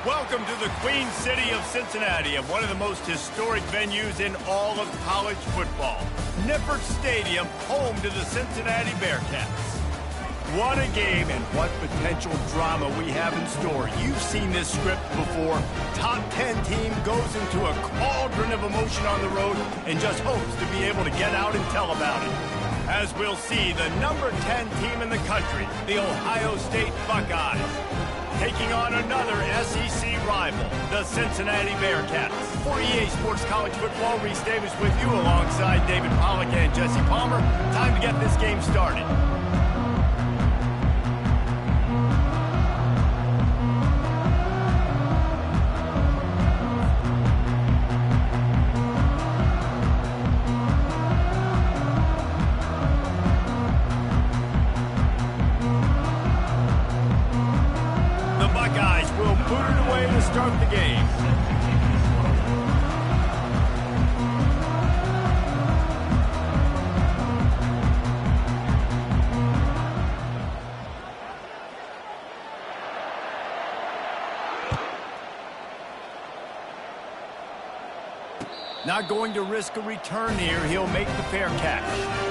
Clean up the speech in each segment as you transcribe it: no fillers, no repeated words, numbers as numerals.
Welcome to the Queen City of Cincinnati and one of the most historic venues in all of college football. Nippert Stadium, home to the Cincinnati Bearcats. What a game and what potential drama we have in store. You've seen this script before. Top 10 team goes into a cauldron of emotion on the road and just hopes to be able to get out and tell about it. As we'll see, the number 10 team in the country, the Ohio State Buckeyes, taking on another SEC rival, the Cincinnati Bearcats. For EA Sports College Football, Reese Davis with you alongside David Pollack and Jesse Palmer. Time to get this game started. Start the game. Not going to risk a return here. He'll make the fair catch.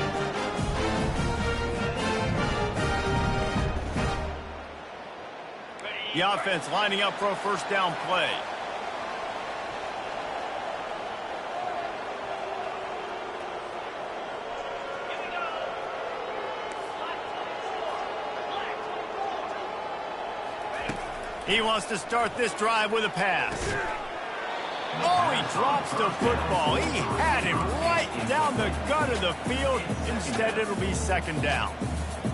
The offense lining up for a first down play. He wants to start this drive with a pass. Oh, he drops the football. He had him right down the gut of the field. Instead, it'll be second down.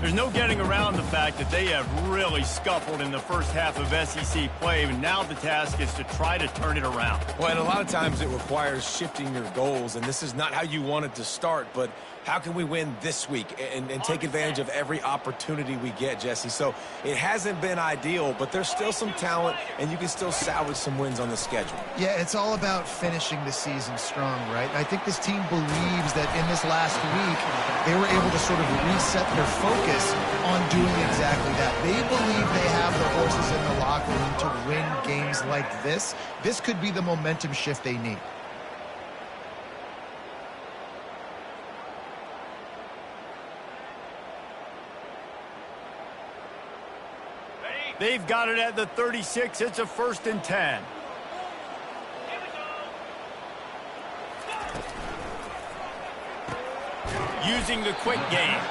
There's no getting around the fact that they have really scuffled in the first half of SEC play, and now the task is to try to turn it around. Well, and a lot of times it requires shifting your goals, and this is not how you want it to start, but how can we win this week and take advantage of every opportunity we get, Jesse? So it hasn't been ideal, but there's still some talent, and you can still salvage some wins on the schedule. Yeah, it's all about finishing the season strong, right? I think this team believes that in this last week, they were able to sort of reset their focus on doing exactly that. They believe they have the horses in the locker room to win games like this. This could be the momentum shift they need. They've got it at the 36. It's a 1st and 10. Using the quick game.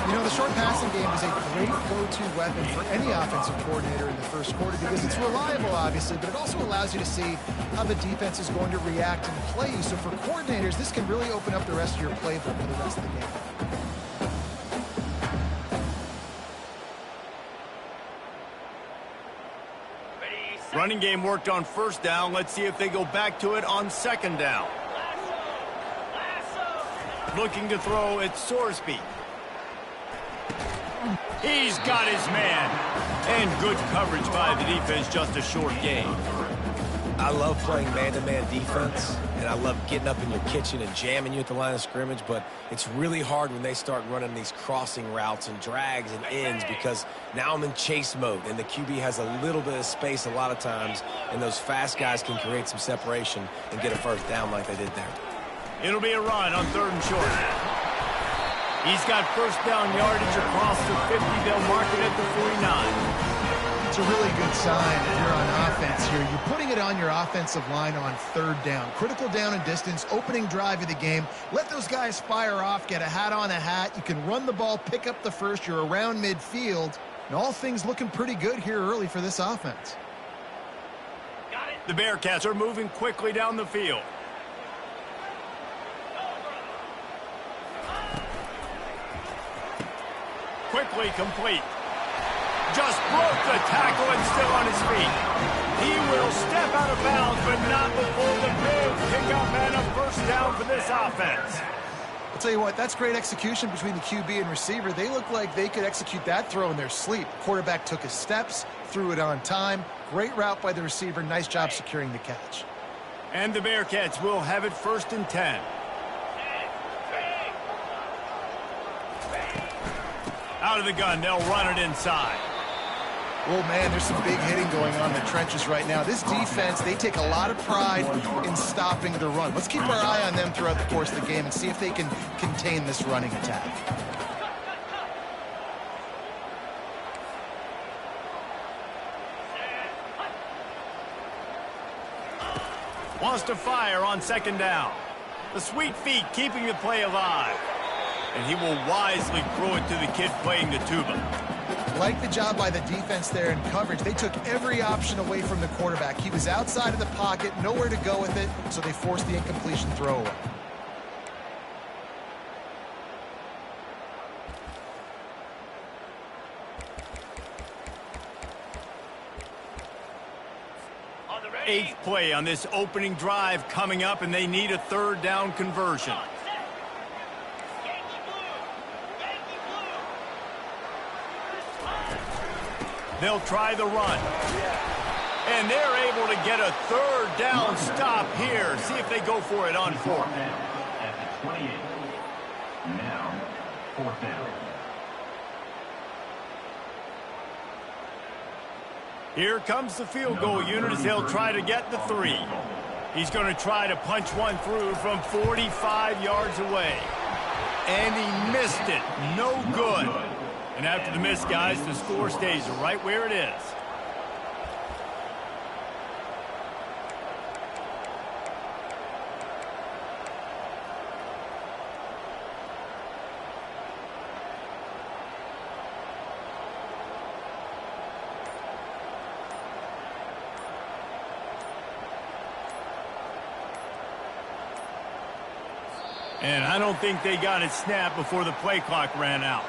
You know, the short passing game is a great go-to weapon for any offensive coordinator in the first quarter because it's reliable, obviously, but it also allows you to see how the defense is going to react and play you. So for coordinators, this can really open up the rest of your playbook for the rest of the game. Running game worked on 1st down. Let's see if they go back to it on 2nd down. Looking to throw, it's Sorsby. He's got his man. And good coverage by the defense, just a short game. I love playing man-to-man defense, and I love getting up in your kitchen and jamming you at the line of scrimmage, but it's really hard when they start running these crossing routes and drags and ends because now I'm in chase mode, and the QB has a little bit of space a lot of times, and those fast guys can create some separation and get a 1st down like they did there. It'll be a run on 3rd and short. He's got 1st down yardage across the 50. They'll mark it at the 49. It's a really good sign if you're on offense here. You're putting it on your offensive line on 3rd down. Critical down and distance, opening drive of the game. Let those guys fire off, get a hat on a hat. You can run the ball, pick up the first. You're around midfield. And all things looking pretty good here early for this offense. The Bearcats are moving quickly down the field. Quickly complete. Just broke the tackle and still on his feet. He will step out of bounds, but not before the big pickup and a 1st down for this offense. I'll tell you what, that's great execution between the QB and receiver. They look like they could execute that throw in their sleep. Quarterback took his steps, threw it on time. Great route by the receiver. Nice job securing the catch. And the Bearcats will have it 1st and 10. Out of the gun, they'll run it inside. Oh, man, there's some big hitting going on in the trenches right now. This defense, they take a lot of pride in stopping the run. Let's keep our eye on them throughout the course of the game and see if they can contain this running attack. Wants to fire on second down. The sweet feet keeping the play alive. And he will wisely throw it to the kid playing the tuba. Like the job by the defense there in coverage. They took every option away from the quarterback. He was outside of the pocket, nowhere to go with it, so they forced the incompletion throwaway. Eighth play on this opening drive coming up, and they need a third down conversion. They'll try the run. And they're able to get a third down stop here. See if they go for it on fourth. At the 28. Now, fourth down. Here comes the field goal unit as they'll try to get the 3. He's going to try to punch one through from 45 yards away. And he missed it. No good. And after the miss, guys, the score stays right where it is. And I don't think they got it snapped before the play clock ran out.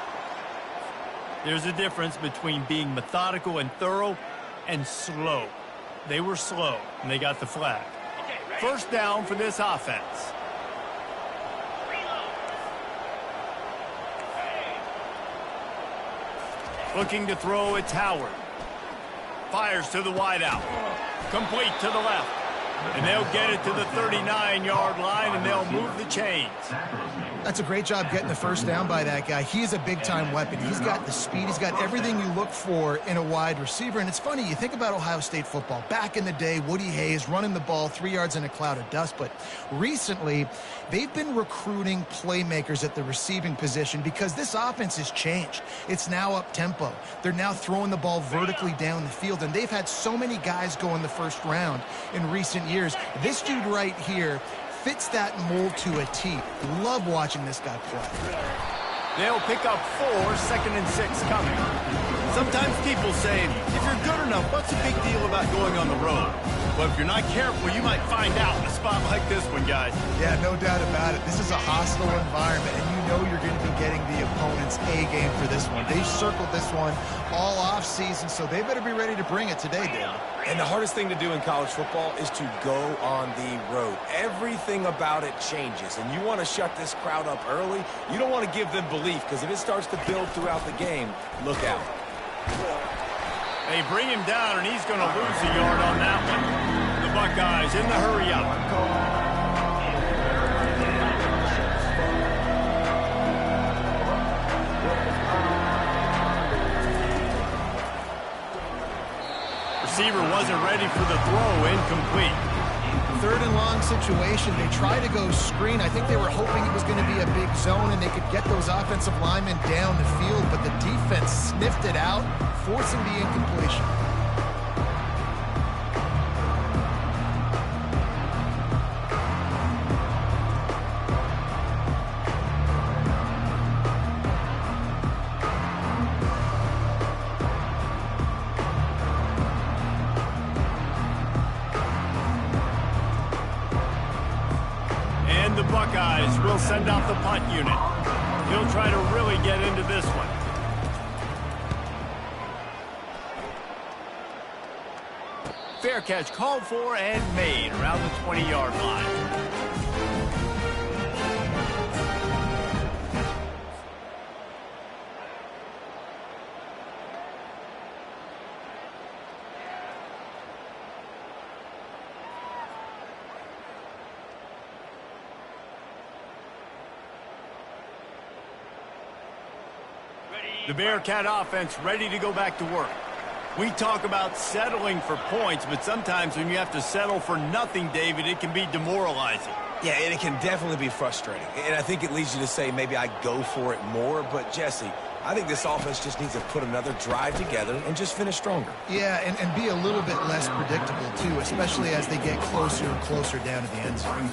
There's a difference between being methodical and thorough and slow. They were slow, and they got the flag. First down for this offense. Looking to throw, it's Howard. Fires to the wideout. Complete to the left. And they'll get it to the 39-yard line, and they'll move the chains. That's a great job getting the first down by that guy. He's a big-time weapon. He's got the speed. He's got everything you look for in a wide receiver. And it's funny, you think about Ohio State football. Back in the day, Woody Hayes running the ball 3 yards in a cloud of dust. But recently, they've been recruiting playmakers at the receiving position because this offense has changed. It's now up-tempo. They're now throwing the ball vertically down the field. And they've had so many guys go in the first round in recent years. This dude right here fits that mold to a T. Love watching this guy play. They'll pick up 4, second and 6 coming. Sometimes people say, if you're good enough, what's the big deal about going on the road? But if you're not careful, you might find out in a spot like this one, guys. Yeah, no doubt about it. This is a hostile environment, and you know you're going to be getting the opponent's A game for this one. They circled this one all off season, so they better be ready to bring it today, Dale. And the hardest thing to do in college football is to go on the road. Everything about it changes, and you want to shut this crowd up early. You don't want to give them belief, because if it starts to build throughout the game, look out. They bring him down, and he's going to lose a yard on that one. The Buckeyes in the hurry-up. Receiver wasn't ready for the throw, incomplete. Third and long situation. They try to go screen. I think they were hoping it was going to be a big zone and they could get those offensive linemen down the field, but the defense sniffed it out, forcing the incompletion. The Buckeyes will send out the punt unit. He'll try to really get into this one. Fair catch called for and made around the 20-yard line. The Bearcat offense ready to go back to work. We talk about settling for points, but sometimes when you have to settle for nothing, David, it can be demoralizing. Yeah, and it can definitely be frustrating. And I think it leads you to say maybe I go for it more. But, Jesse, I think this offense just needs to put another drive together and just finish stronger. Yeah, and be a little bit less predictable, too, especially as they get closer and closer down to the end zone.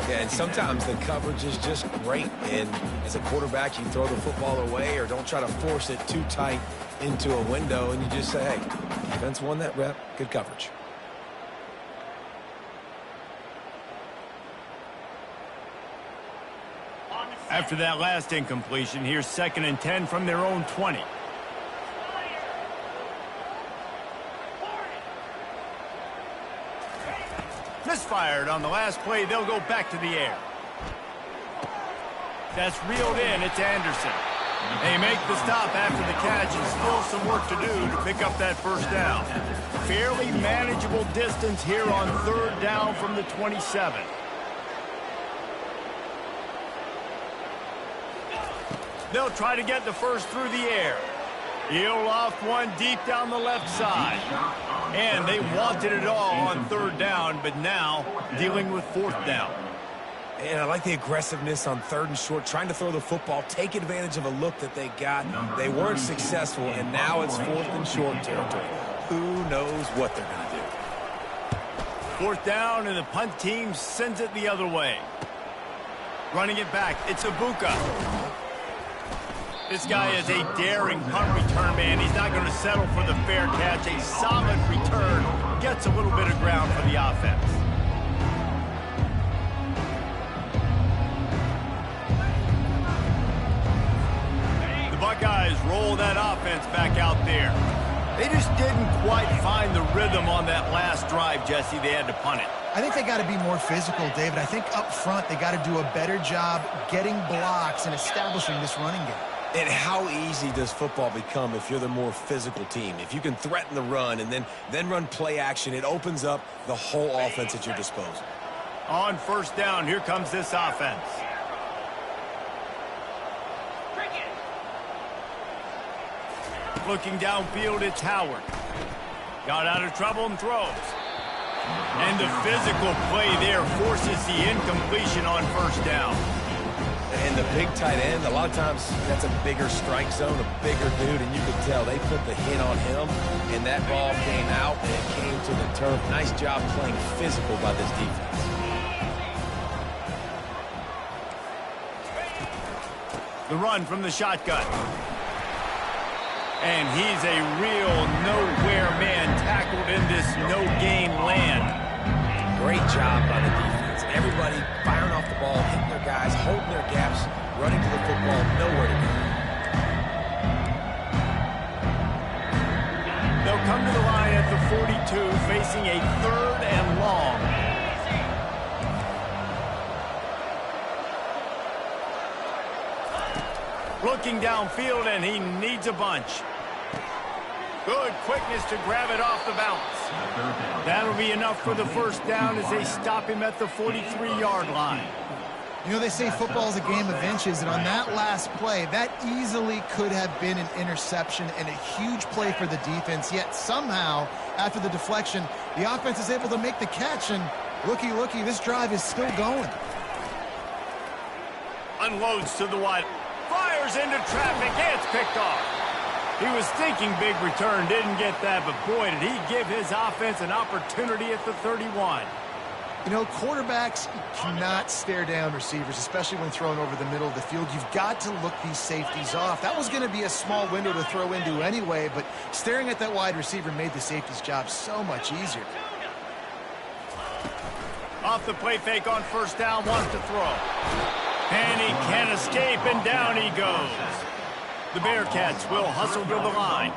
Yeah, and sometimes the coverage is just great. And as a quarterback, you throw the football away or don't try to force it too tight into a window, and you just say, hey, defense won that rep, good coverage. After that last incompletion, here's 2nd and 10 from their own 20. Misfired on the last play. They'll go back to the air. That's reeled in. It's Anderson. They make the stop after the catch, and still some work to do to pick up that first down. Fairly manageable distance here on 3rd down from the 27. They'll try to get the first through the air. He'll loft one deep down the left side. And they wanted it all on 3rd down, but now dealing with 4th down. And I like the aggressiveness on 3rd and short, trying to throw the football, take advantage of a look that they got. They weren't successful, and now it's 4th and short territory. Who knows what they're going to do? 4th down, and the punt team sends it the other way. Running it back, it's Ibuka. This guy is a daring punt return man. He's not going to settle for the fair catch. A solid return. Gets a little bit of ground for the offense. The Buckeyes roll that offense back out there. They just didn't quite find the rhythm on that last drive, Jesse. They had to punt it. I think they got to be more physical, David. I think up front they got to do a better job getting blocks and establishing this running game. And how easy does football become if you're the more physical team? If you can threaten the run and then run play action, it opens up the whole offense at your disposal. On 1st down, here comes this offense. Looking downfield, it's Howard. Got out of trouble and throws. And the physical play there forces the incompletion on 1st down. And the big tight end, a lot of times that's a bigger strike zone, a bigger dude, and you could tell they put the hit on him, and that ball came out, and it came to the turf. Nice job playing physical by this defense. The run from the shotgun. And he's a real nowhere man tackled in this no-gain land. Great job by the defense. Everybody firing off the ball, hitting their guys, holding their gaps, running to the football, nowhere to go. They'll come to the line at the 42, facing a 3rd and long. Looking downfield, and he needs a bunch. Good quickness to grab it off the bounce. That'll be enough for the 1st down as they stop him at the 43-yard line. You know, they say football is a game of inches, and on that last play, that easily could have been an interception and a huge play for the defense, yet somehow, after the deflection, the offense is able to make the catch, and looky, this drive is still going. Unloads to the wide. Fires into traffic. It's picked off. He was thinking big return, didn't get that, but boy, did he give his offense an opportunity at the 31. You know, quarterbacks cannot stare down receivers, especially when thrown over the middle of the field. You've got to look these safeties off. That was going to be a small window to throw into anyway, but staring at that wide receiver made the safety's job so much easier. Off the play fake on 1st down, wants to throw. And he can't escape, and down he goes. The Bearcats will hustle to the line.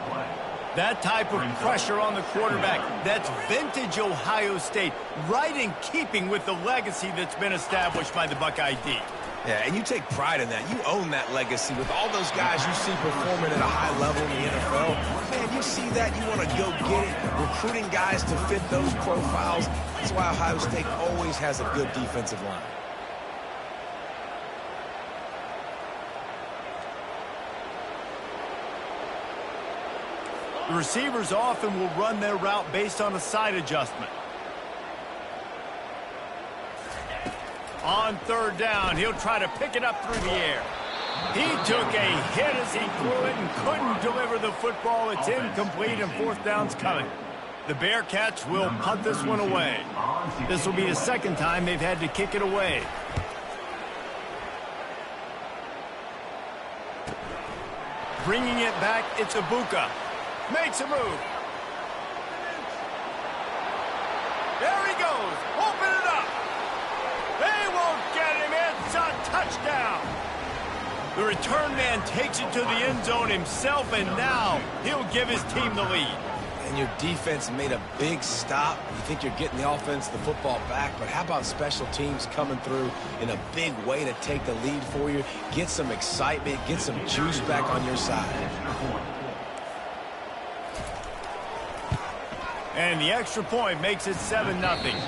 That type of pressure on the quarterback, that's vintage Ohio State, right in keeping with the legacy that's been established by the Buckeye D. Yeah, and you take pride in that. You own that legacy with all those guys you see performing at a high level in the NFL. Man, you see that, you want to go get it, recruiting guys to fit those profiles. That's why Ohio State always has a good defensive line. The receivers often will run their route based on a side adjustment. On third down, he'll try to pick it up through the air. He took a hit as he threw it and couldn't deliver the football. It's incomplete and fourth down's coming. The Bearcats will punt this one away. This will be the second time they've had to kick it away. Bringing it back, it's Ibuka. Makes a move. There he goes. Open it up. They won't get him. It's a touchdown. The return man takes it to the end zone himself, and now he'll give his team the lead. And your defense made a big stop. You think you're getting the offense, the football back, but how about special teams coming through in a big way to take the lead for you, get some excitement, get some juice back on your side. And the extra point makes it 7-0. That makes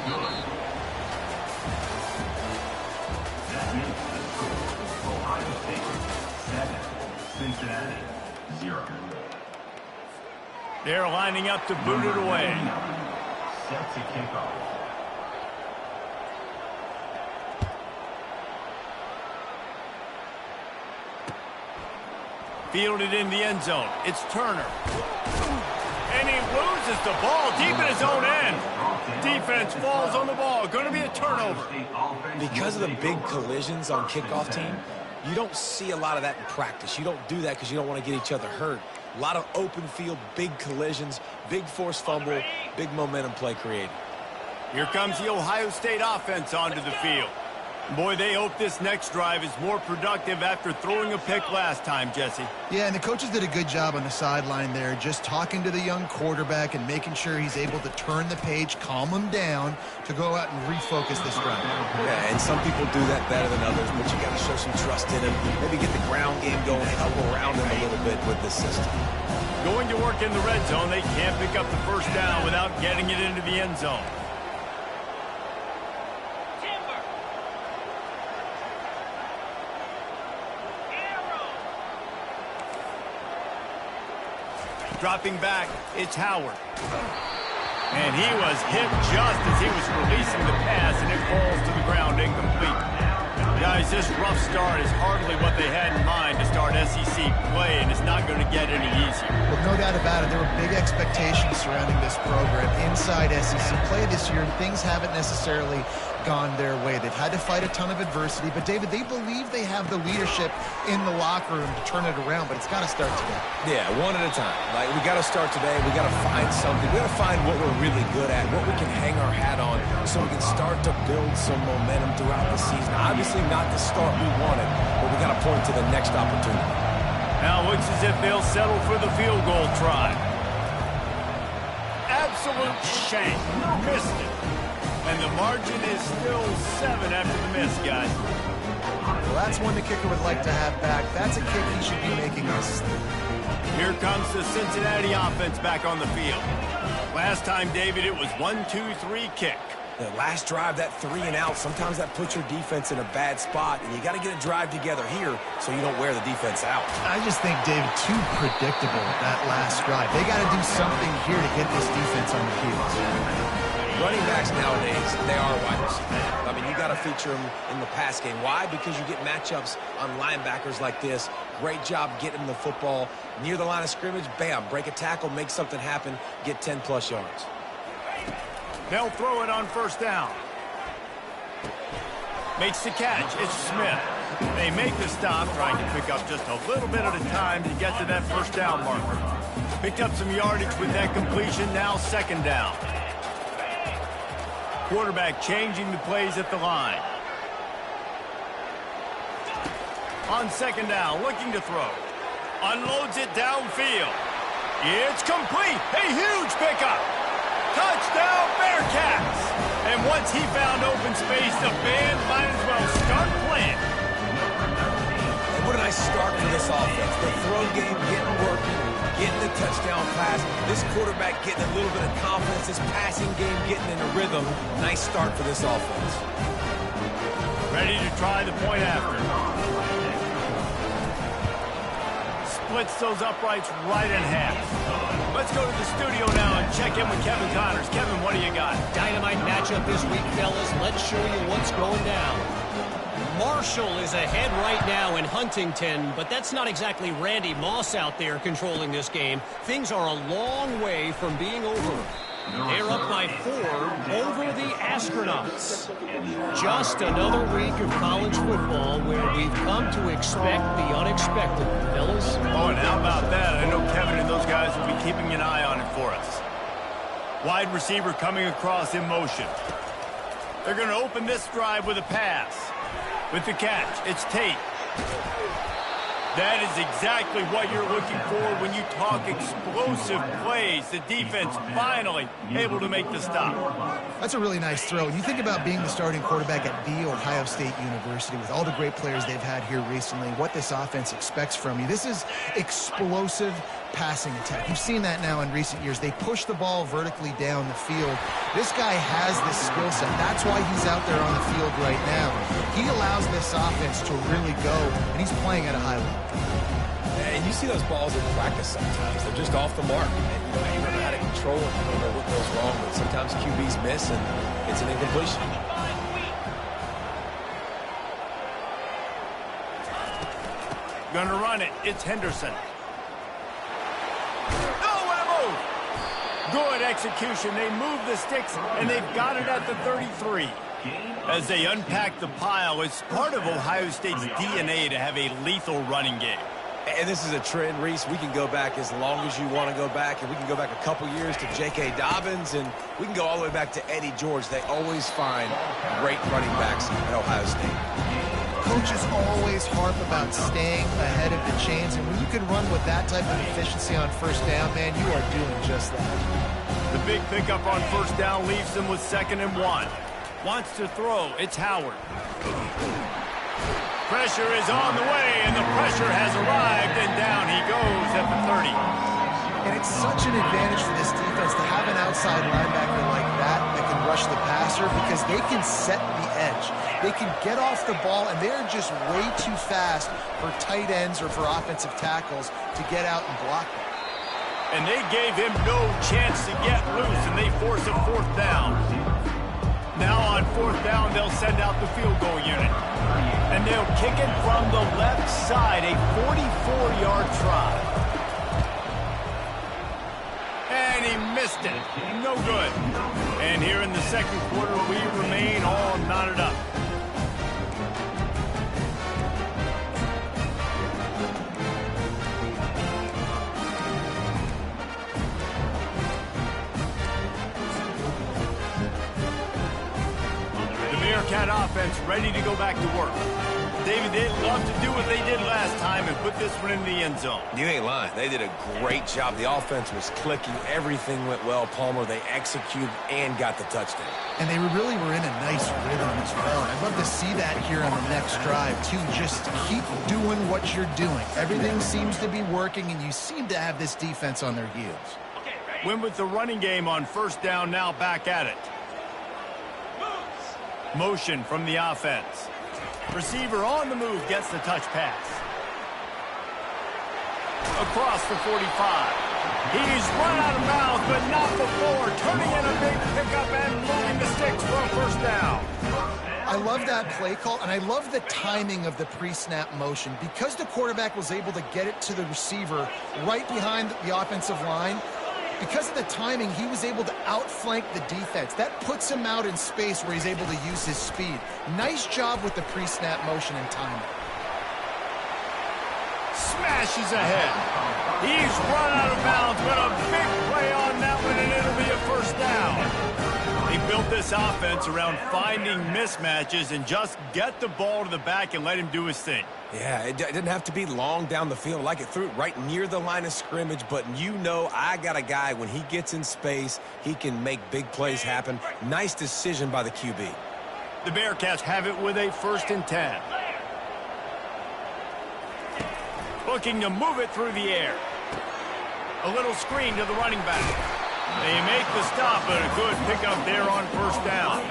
the score Ohio State 7, Cincinnati 0. They're lining up to boot it away. Set to kick off. Fielded in the end zone. It's Turner. And he loses the ball deep in his own end. Defense falls on the ball. Going to be a turnover. Because of the big collisions on kickoff team, you don't see a lot of that in practice. You don't do that because you don't want to get each other hurt. A lot of open field, big collisions, big forced fumble, big momentum play created. Here comes the Ohio State offense onto the field. Boy, they hope this next drive is more productive after throwing a pick last time, Jesse. Yeah, and the coaches did a good job on the sideline there, just talking to the young quarterback and making sure he's able to turn the page, calm him down to go out and refocus this drive. Yeah, and some people do that better than others, but you got to show some trust in him. Maybe get the ground game going, help around him a little bit with this system. Going to work in the red zone, they can't pick up the first down without getting it into the end zone. Dropping back, it's Howard. And he was hit just as he was releasing the pass, and it falls to the ground incomplete. Guys, this rough start is hardly what they had in mind to start SEC play, and it's not going to get any easier. Well, no doubt about it. There were big expectations surrounding this program inside SEC play this year, and things haven't necessarily gone their way. They've had to fight a ton of adversity, but David, they believe they have the leadership in the locker room to turn it around, but it's got to start today. Yeah, one at a time. Like, we got to start today. We got to find something. We got to find what we're really good at, what we can hang our hat on, so we can start to build some momentum throughout the season. Obviously not the start we wanted, but we got to point to the next opportunity. Now it looks as if they'll settle for the field goal try. Absolute shank. Missed it. And the margin is still 7 after the miss, guys. Well, that's one the kicker would like to have back. That's a kick he should be making us. Here comes the Cincinnati offense back on the field. Last time, David, it was 1-2-3 kick. The last drive, that 3 and out, sometimes that puts your defense in a bad spot, and you got to get a drive together here so you don't wear the defense out. I just think, David, too predictable that last drive. They got to do something here to get this defense on the heels. Running backs nowadays, they are wide receivers. I mean, you got to feature them in the pass game. Why? Because you get matchups on linebackers like this. Great job getting the football near the line of scrimmage. Bam, break a tackle, make something happen, get 10-plus yards. They'll throw it on first down. Makes the catch. It's Smith. They make the stop, trying to pick up just a little bit at a time to get to that first down marker. Picked up some yardage with that completion. Now second down. Quarterback changing the plays at the line. On second down, looking to throw. Unloads it downfield. It's complete. A huge pickup. Touchdown, Bearcats! And once he found open space, the band might as well start playing. And what a nice start for this offense. The throw game getting working, getting the touchdown pass. This quarterback getting a little bit of confidence. This passing game getting in a rhythm. Nice start for this offense. Ready to try the point after. Splits those uprights right in half. Let's go to the studio now and check in with Kevin Connors. Kevin, what do you got? Dynamite matchup this week, fellas. Let's show you what's going down. Marshall is ahead right now in Huntington, but that's not exactly Randy Moss out there controlling this game. Things are a long way from being over. They're up by 4 over the Astronauts. Just another week of college football where we've come to expect the unexpected, fellas. Oh, and how about that? I know Kevin and those guys will be keeping an eye on it for us. Wide receiver coming across in motion. They're going to open this drive with a pass. With the catch, it's Tate. That is exactly what you're looking for when you talk explosive plays. The defense finally able to make the stop. That's a really nice throw. And you think about being the starting quarterback at The Ohio State University with all the great players they've had here recently, what this offense expects from you. This is explosive passing attack. You've seen that now in recent years. They push the ball vertically down the field. This guy has this skill set. That's why he's out there on the field right now. He allows this offense to really go, and he's playing at a high level. And you see those balls in practice sometimes. They're just off the mark. And you don't know how to control it. You don't know what goes wrong. But sometimes QBs miss, and it's an incompletion. Gonna run it. It's Henderson. Oh, what a move! Good execution. They move the sticks, and they've got it at the 33. As they unpack the pile, it's part of Ohio State's DNA to have a lethal running game. And this is a trend, Reese. We can go back as long as you want to go back, and we can go back a couple years to J.K. Dobbins, and we can go all the way back to Eddie George. They always find great running backs at Ohio State. Coaches always harp about staying ahead of the chains, and when you can run with that type of efficiency on first down, man, you are doing just that. The big pickup on first down leaves them with 2nd and 1. Wants to throw. It's Howard. Pressure is on the way, and the pressure has arrived, and down he goes at the 30. And it's such an advantage for this defense to have an outside linebacker like that can rush the passer because they can set the edge. They can get off the ball, and they're just way too fast for tight ends or for offensive tackles to get out and block them. And they gave him no chance to get loose, and they force a 4th down. Now on 4th down, they'll send out the field goal unit. And they'll kick it from the left side, a 44-yard try. And he missed it. No good. And here in the 2nd quarter, we remain all knotted up. Bearcat offense ready to go back to work. David, they'd love to do what they did last time and put this one in the end zone. You ain't lying. They did a great job. The offense was clicking. Everything went well, Palmer. They executed and got the touchdown. And they really were in a nice rhythm as well. I'd love to see that here on the next drive, too. Just keep doing what you're doing. Everything seems to be working, and you seem to have this defense on their heels. Win with the running game on first down, now back at it. Motion from the offense. Receiver on the move gets the touch pass. Across the 45. He's run out of bounds, but not before. Turning in a big pickup and moving the sticks for a first down. I love that play call, and I love the timing of the pre-snap motion. Because the quarterback was able to get it to the receiver right behind the offensive line, because of the timing, he was able to outflank the defense. That puts him out in space where he's able to use his speed. Nice job with the pre-snap motion and timing. Smashes ahead. He's run out of bounds, but a big play on that one, and it'll be a first down. They built this offense around finding mismatches and just get the ball to the back and let him do his thing. Yeah, it didn't have to be long down the field. Like it threw it right near the line of scrimmage, but you know I got a guy, when he gets in space, he can make big plays happen. Nice decision by the QB. The Bearcats have it with a 1st and 10. Looking to move it through the air. A little screen to the running back. They make the stop, but a good pickup there on first down.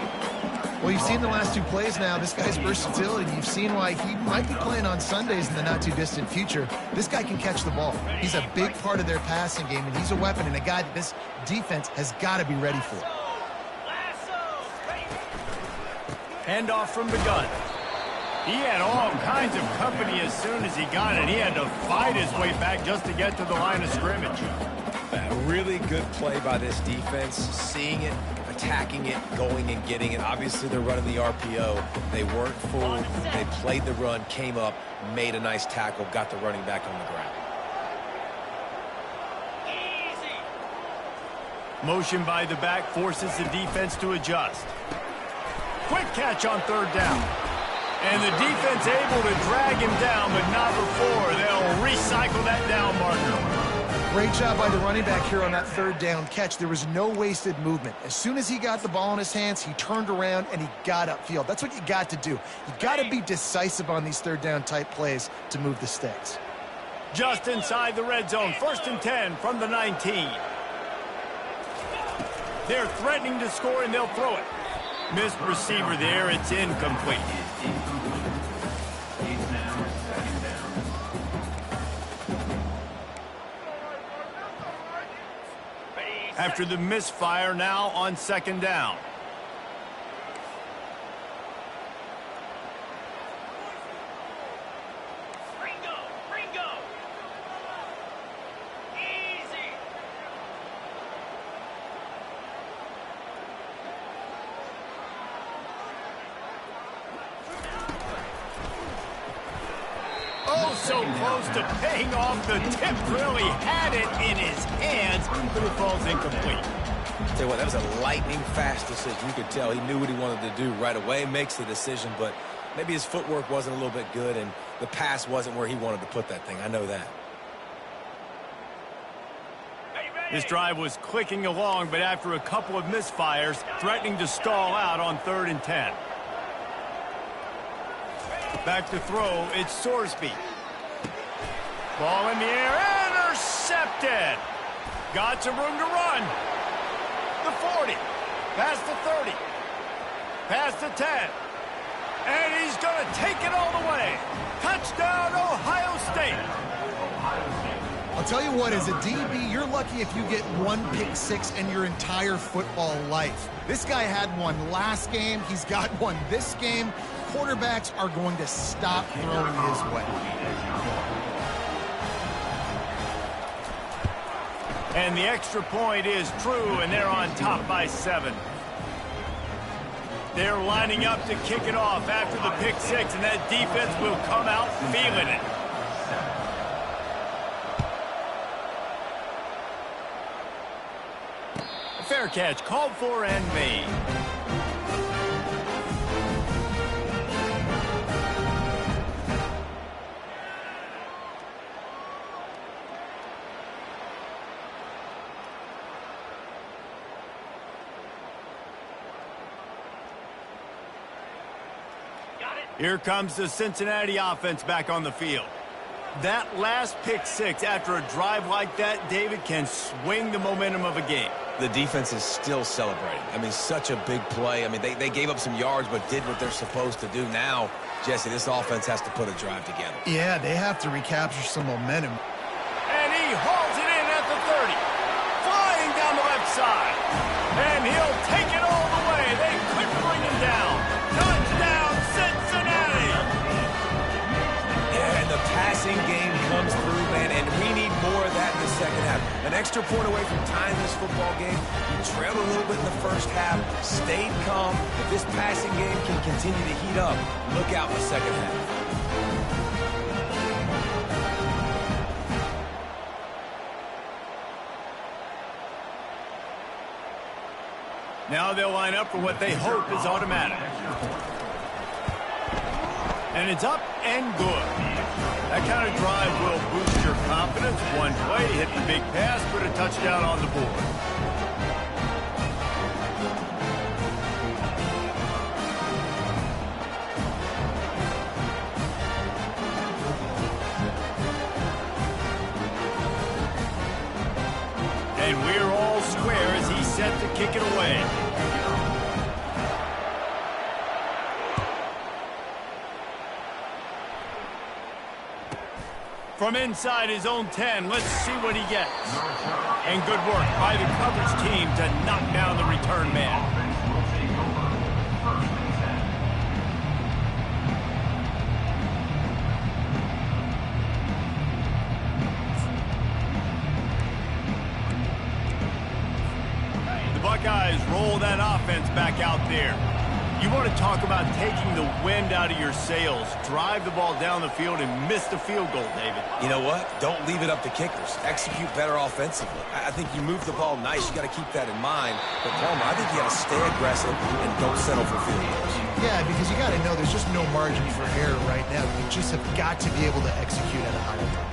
Well, you've seen the last 2 plays now. This guy's versatility. You've seen why he might be playing on Sundays in the not-too-distant future. This guy can catch the ball. He's a big part of their passing game, and he's a weapon and a guy that this defense has got to be ready for. Handoff from the gun. He had all kinds of company as soon as he got it. He had to fight his way back just to get to the line of scrimmage. A really good play by this defense, seeing it, attacking it, going and getting it. Obviously, they're running the RPO. They weren't fooled. They played the run, came up, made a nice tackle, got the running back on the ground. Motion by the back forces the defense to adjust. Quick catch on 3rd down. And the defense able to drag him down, but not before. They'll recycle that down marker. Great job by the running back here on that 3rd down catch. There was no wasted movement. As soon as he got the ball in his hands, he turned around and he got upfield. That's what you got to do. You got to be decisive on these 3rd down type plays to move the sticks. Just inside the red zone, 1st and 10 from the 19. They're threatening to score and they'll throw it. Missed receiver there, it's incomplete. After the misfire, now on 2nd down. So close to paying off the tip. Really had it in his hands, but it falls incomplete. Tell you what, that was a lightning fast decision. You could tell he knew what he wanted to do right away, makes the decision, but maybe his footwork wasn't a little bit good and the pass wasn't where he wanted to put that thing. I know that. This drive was clicking along, but after a couple of misfires, threatening to stall out on 3rd and 10. Back to throw, it's Sorsby. Ball in the air, intercepted. Got some room to run. The 40, past the 30, past the 10. And he's going to take it all the way. Touchdown, Ohio State. I'll tell you what, as a DB, you're lucky if you get 1 pick six in your entire football life. This guy had one last game. He's got one this game. Quarterbacks are going to stop throwing his way. And the extra point is true, and they're on top by 7. They're lining up to kick it off after the pick six, and that defense will come out feeling it. A fair catch called for and made. Here comes the Cincinnati offense back on the field. That last pick six after a drive like that, David, can swing the momentum of a game. The defense is still celebrating. I mean, such a big play. I mean, they gave up some yards but did what they're supposed to do. Now, Jesse, this offense has to put a drive together. Yeah, they have to recapture some momentum. And he hauls it in at the 30. Flying down the left side. And he'll take it all the way. They couldn't bring him down. Touchdown, Cincinnati! Yeah, and the passing game comes through, man, and we need more of that in the second half. An extra point away from tying this football game. You trailed a little bit in the first half, stayed calm. If this passing game can continue to heat up, look out in the second half. Now they'll line up for what they hope is automatic. And it's up and good. That kind of drive will boost your confidence. One play, hit the big pass, put a touchdown on the board. And we're all square as he's set to kick it away. From inside his own 10, let's see what he gets. And good work by the coverage team to knock down the return man. Offense will take over. First and 10. The Buckeyes roll that offense back out there. You want to talk about taking the wind out of your sails. Drive the ball down the field and miss the field goal, David. You know what? Don't leave it up to kickers. Execute better offensively. I think you move the ball nice. You got to keep that in mind. But, Palmer, I think you got to stay aggressive and don't settle for field goals. Yeah, because you got to know there's just no margin for error right now. You just have got to be able to execute at a high level.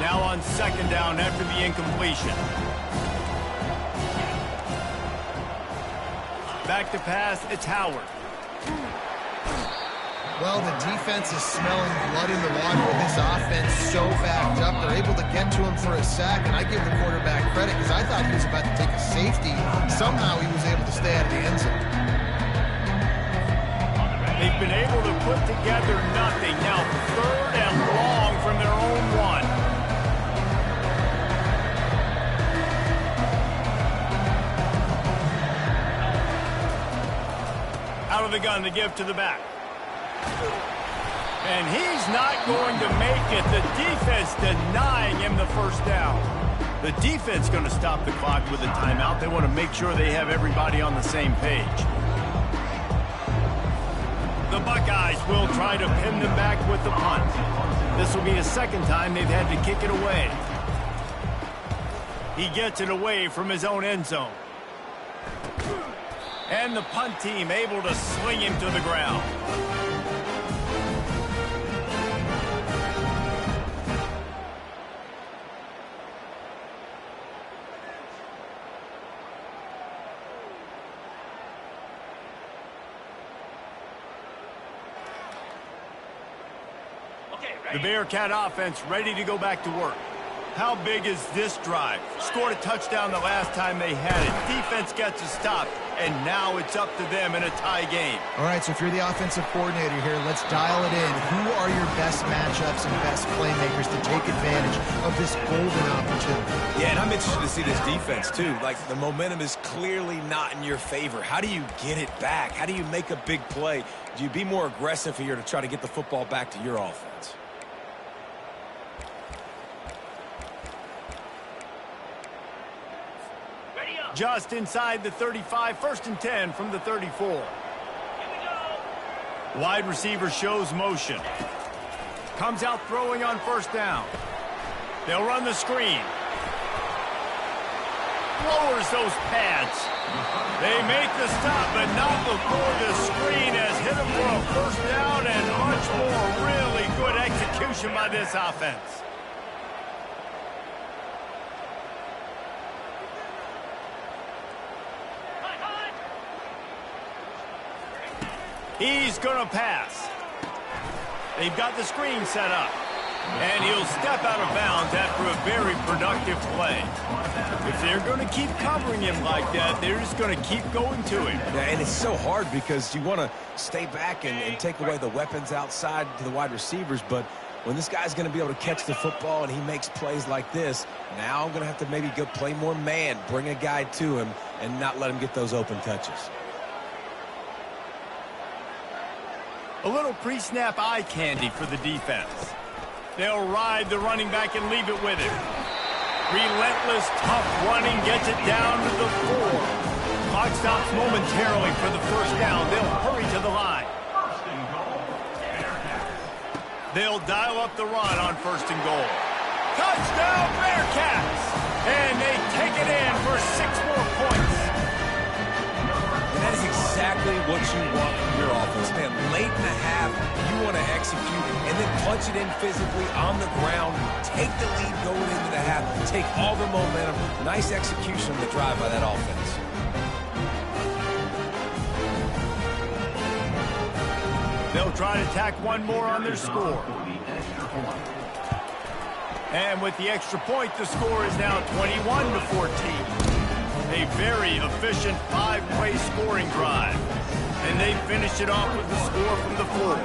Now on second down after the incompletion. Back to pass, it's Howard. Well, the defense is smelling blood in the water with this offense so backed up. They're able to get to him for a sack, and I give the quarterback credit because I thought he was about to take a safety. Somehow he was able to stay out of the end zone. They've been able to put together nothing. Now third and long from their own one. Out of the gun to give to the back. And he's not going to make it. The defense denying him the first down. The defense going to stop the clock with a timeout. They want to make sure they have everybody on the same page. The Buckeyes will try to pin them back with the punt. This will be the second time they've had to kick it away. He gets it away from his own end zone. And the punt team able to sling him to the ground. The Bearcat offense ready to go back to work. How big is this drive? Scored a touchdown the last time they had it. Defense gets a stop, and now it's up to them in a tie game. All right, so if you're the offensive coordinator here, let's dial it in. Who are your best matchups and best playmakers to take advantage of this golden opportunity? Yeah, and I'm interested to see this defense, too. Like, the momentum is clearly not in your favor. How do you get it back? How do you make a big play? Do you be more aggressive here to try to get the football back to your offense? Just inside the 35, first and 10 from the 34. Wide receiver shows motion. Comes out throwing on first down. They'll run the screen. Lowers those pads. They make the stop, but not before the screen has hit him for a first down and much more. Really good execution by this offense. He's going to pass. They've got the screen set up. And he'll step out of bounds after a very productive play. If they're going to keep covering him like that, they're just going to keep going to him. Yeah, and it's so hard because you want to stay back and take away the weapons outside to the wide receivers, but when this guy's going to be able to catch the football and he makes plays like this, now I'm going to have to maybe go play more man, bring a guy to him, and not let him get those open touches. A little pre-snap eye candy for the defense. They'll ride the running back and leave it with him. Relentless, tough running gets it down to the 4. Clock stops momentarily for the first down. They'll hurry to the line. They'll dial up the run on first and goal. Touchdown, Bearcats! And they take it in for 6 more points. And that is exactly what you want from your offense, man. Late in the half, you want to execute and then punch it in physically on the ground. Take the lead going into the half. Take all the momentum. Nice execution on the drive by that offense. They'll try to tack one more on their score. And with the extra point, the score is now 21-14. A very efficient 5-play scoring drive. And they finish it off with the score from the 4.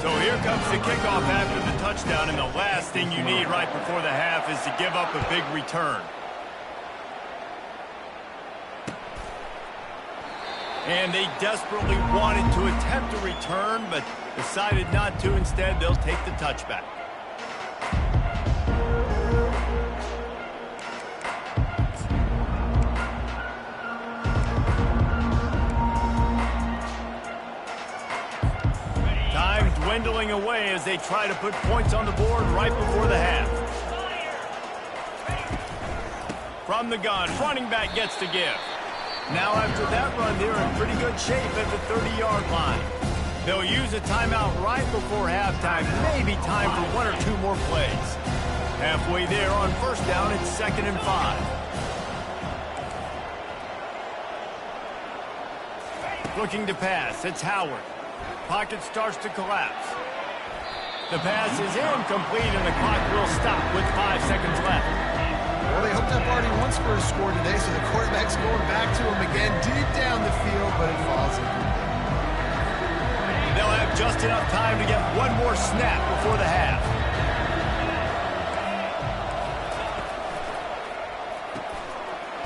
So here comes the kickoff after the touchdown, and the last thing you need right before the half is to give up a big return. And they desperately wanted to attempt a return, but decided not to. Instead, they'll take the touchback. Time dwindling away as they try to put points on the board right before the half. From the gun, running back gets to give. Now after that run, they're in pretty good shape at the 30-yard line. They'll use a timeout right before halftime. Maybe time for 1 or 2 more plays. Halfway there on first down, it's 2nd and 5. Looking to pass, it's Howard. Pocket starts to collapse. The pass is incomplete, and the clock will stop with 5 seconds left. Well, they hooked up already once for a score today, so the quarterback's going back to him again deep down the field, but it falls incomplete. They'll have just enough time to get one more snap before the half.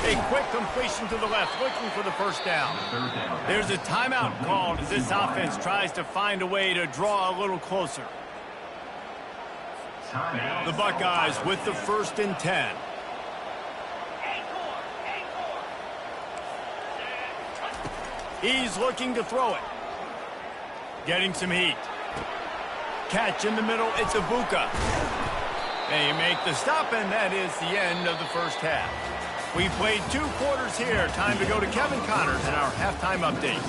A quick completion to the left, looking for the first down. There's a timeout called as this offense tries to find a way to draw a little closer. The Buckeyes with the 1st and 10. He's looking to throw it. Getting some heat. Catch in the middle, it's Ibuka. They make the stop, and that is the end of the first half. We played 2 quarters here. Time to go to Kevin Connors in our halftime update.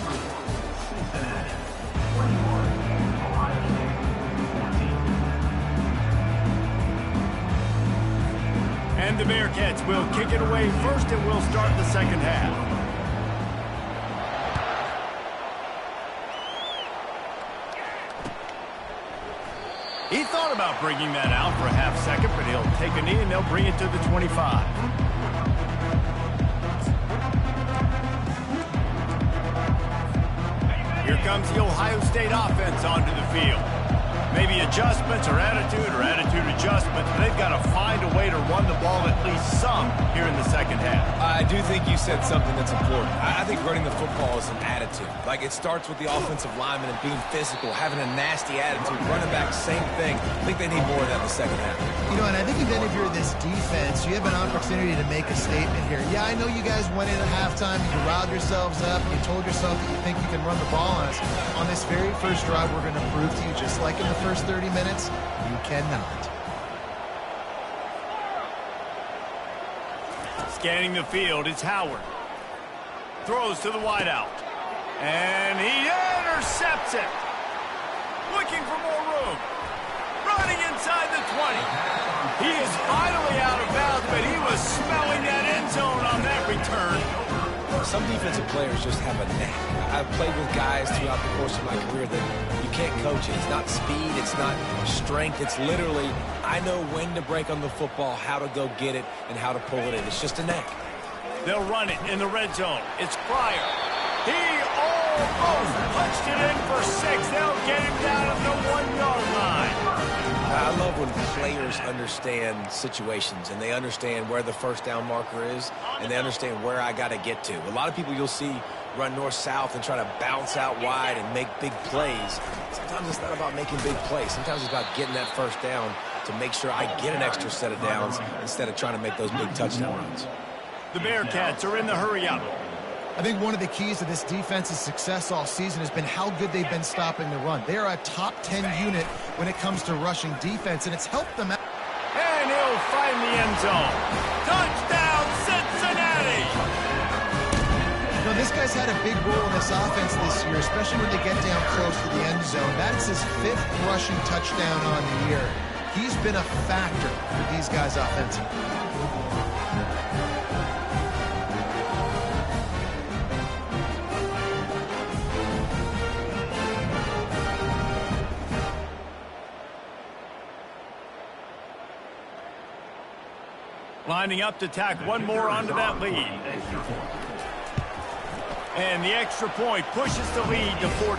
And the Bearcats will kick it away first, and we'll start the second half. He thought about bringing that out for a half second, but he'll take a knee and they'll bring it to the 25. Here comes the Ohio State offense onto the field. Maybe adjustments or attitude adjustments, but they've got to find a way to run the ball at least some here in the second half. I do think you said something that's important. I think running the football is an attitude. Like, it starts with the offensive lineman and being physical, having a nasty attitude. Running back, same thing. I think they need more of that in the second half. You know, and I think even if you're this defense, you have an opportunity to make a statement here. Yeah, I know you guys went in at halftime, you riled yourselves up, you told yourself that you think you can run the ball on us. On this very first drive, we're going to prove to you, just like in the first 30 minutes, you cannot. Scanning the field, it's Howard. Throws to the wideout. And he intercepts it. Looking for more room. Running inside the 20. He is finally out of bounds, but he was smelling that end zone on that return. Some defensive players just have a knack. I've played with guys throughout the course of my career that you can't coach it. It's not speed, it's not strength. It's literally, I know when to break on the football, how to go get it, and how to pull it in. It's just a knack. They'll run it in the red zone. It's Pryor. He almost punched it in for 6. They'll get him down at the 1-yard line. I love when players understand situations and they understand where the first down marker is and they understand where I got to get to. A lot of people you'll see run north-south and try to bounce out wide and make big plays. Sometimes it's not about making big plays. Sometimes it's about getting that first down to make sure I get an extra set of downs instead of trying to make those big touchdown runs. The Bearcats are in the hurry-up. I think one of the keys to this defense's success all season has been how good they've been stopping the run. They are a top 10 unit when it comes to rushing defense, and it's helped them out. And he'll find the end zone. Touchdown, Cincinnati! You know, this guy's had a big role in this offense this year, especially when they get down close to the end zone. That's his 5th rushing touchdown on the year. He's been a factor for these guys offensively. Lining up to tack one more onto that lead. And the extra point pushes the lead to 14.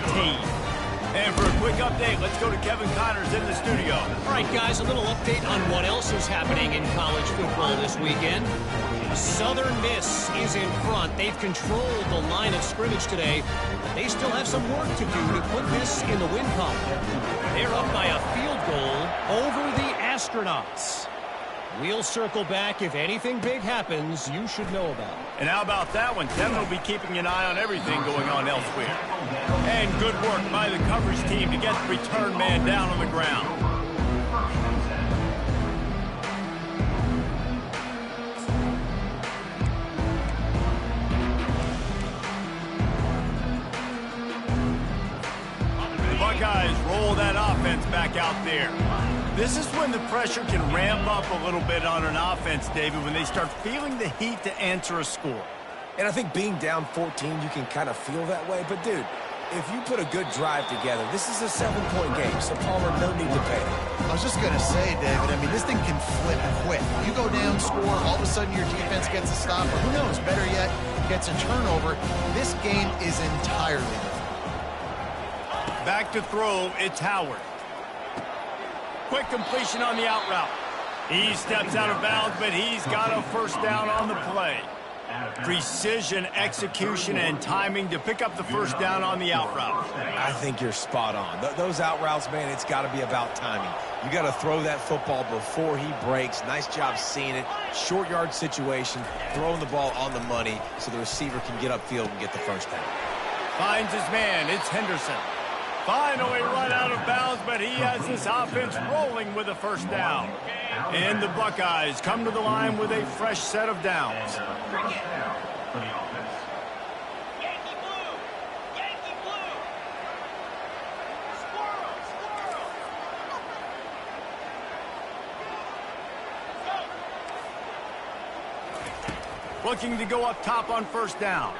And for a quick update, let's go to Kevin Connors in the studio. All right, guys, a little update on what else is happening in college football this weekend. Southern Miss is in front. They've controlled the line of scrimmage today, but they still have some work to do to put this in the win column. They're up by a field goal over the Astronauts. We'll circle back. If anything big happens, you should know about it. And how about that one? Kevin will be keeping an eye on everything going on elsewhere. And good work by the coverage team to get the return man down on the ground. The Buckeyes roll that offense back out there. This is when the pressure can ramp up a little bit on an offense, David, when they start feeling the heat to answer a score. And I think being down 14, you can kind of feel that way. But, dude, if you put a good drive together, this is a 7-point game, so Palmer, no need to pay. I was just going to say, David, I mean, this thing can flip quick. You go down, score, all of a sudden your defense gets a stop, or who knows, better yet, gets a turnover. This game is entirely different. Back to throw, it's Howard. Quick completion on the out route. He steps out of bounds, but he's got a first down on the play. Precision, execution, and timing to pick up the first down on the out route. I think you're spot on. Those out routes, man, it's got to be about timing. You got to throw that football before he breaks. Nice job seeing it. Short yard situation, throwing the ball on the money so the receiver can get upfield and get the first down. Finds his man. It's Henderson. Finally run out of bounds, but he has this offense rolling with a first down. And the Buckeyes come to the line with a fresh set of downs. Yankee blue! Yankee blue! Squirrel! Squirrel! Looking to go up top on first down.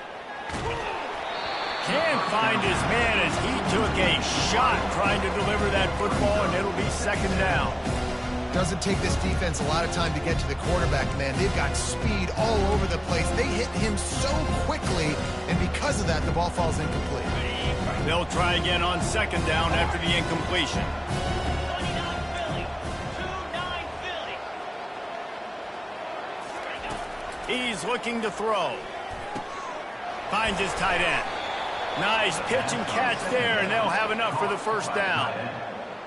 Can't find his man as he took a shot trying to deliver that football, and it'll be second down. Doesn't take this defense a lot of time to get to the quarterback, man. They've got speed all over the place. They hit him so quickly, and because of that, the ball falls incomplete. They'll try again on second down after the incompletion. 29 Philly! 2-9 Philly! He's looking to throw. Finds his tight end. Nice pitch and catch there, and they'll have enough for the first down.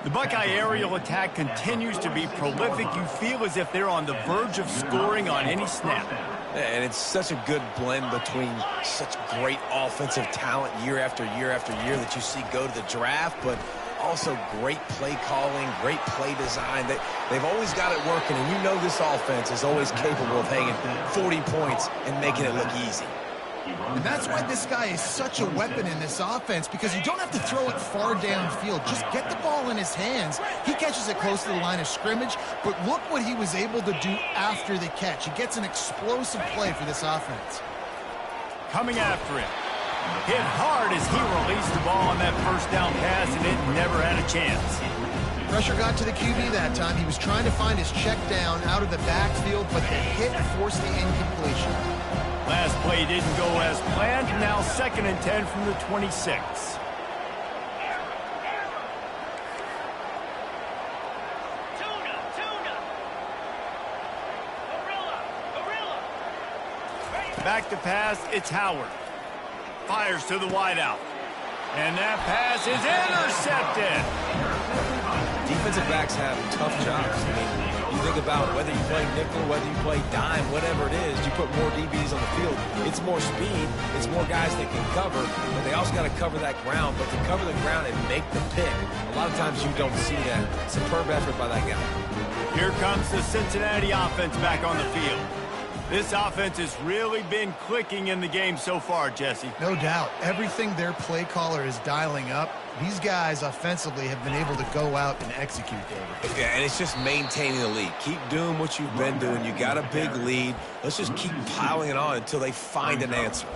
The Buckeye aerial attack continues to be prolific. You feel as if they're on the verge of scoring on any snap. And it's such a good blend between such great offensive talent year after year after year that you see go to the draft, but also great play calling, great play design. They've always got it working, and you know this offense is always capable of hanging 40 points and making it look easy. And that's why this guy is such a weapon in this offense, because you don't have to throw it far downfield. Just get the ball in his hands. He catches it close to the line of scrimmage, but look what he was able to do after the catch. He gets an explosive play for this offense. Coming after him. Hit hard as he released the ball on that first down pass, and it never had a chance. Pressure got to the QB that time. He was trying to find his check down out of the backfield, but the hit forced the incompletion. Last play didn't go as planned. Now 2nd and 10 from the 26. Tuna! Gorilla! Back to pass, it's Howard. Fires to the wideout. And that pass is intercepted. Defensive backs have tough jobs. I mean, you think about whether you play nickel, whether you play dime, whatever it is, you put more DBs on the field. It's more speed. It's more guys that can cover, but they also got to cover that ground. But to cover the ground and make the pick, a lot of times you don't see that. Superb effort by that guy. Here comes the Cincinnati offense back on the field. This offense has really been clicking in the game so far, Jesse. No doubt. Everything their play caller is dialing up, these guys offensively have been able to go out and execute, David. Yeah, and it's just maintaining the lead. Keep doing what you've been doing. You got a big lead. Let's just keep piling it on until they find an answer.